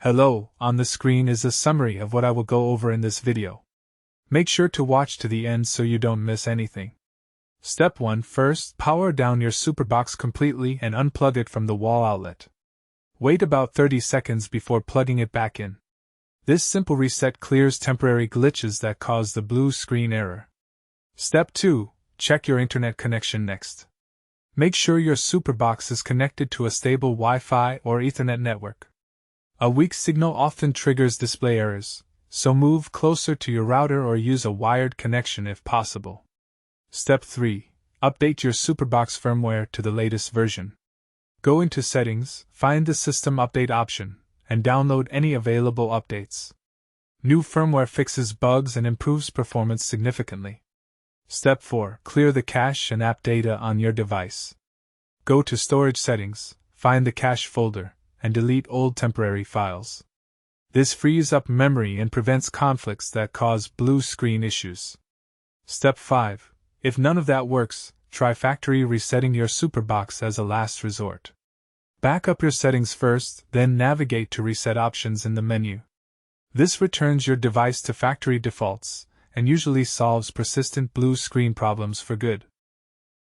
Hello, on the screen is a summary of what I will go over in this video. Make sure to watch to the end so you don't miss anything. Step 1. First, power down your SUPERBOX completely and unplug it from the wall outlet. Wait about 30 seconds before plugging it back in. This simple reset clears temporary glitches that cause the blue screen error. Step 2. Check your internet connection next. Make sure your SUPERBOX is connected to a stable Wi-Fi or Ethernet network. A weak signal often triggers display errors, so move closer to your router or use a wired connection if possible. Step 3. Update your SUPERBOX firmware to the latest version. Go into Settings, find the System Update option, and download any available updates. New firmware fixes bugs and improves performance significantly. Step 4. Clear the cache and app data on your device. Go to Storage Settings, find the cache folder, and delete old temporary files. This frees up memory and prevents conflicts that cause blue screen issues. Step 5. If none of that works, try factory resetting your SUPERBOX as a last resort. Back up your settings first, then navigate to Reset Options in the menu. This returns your device to factory defaults, and usually solves persistent blue screen problems for good.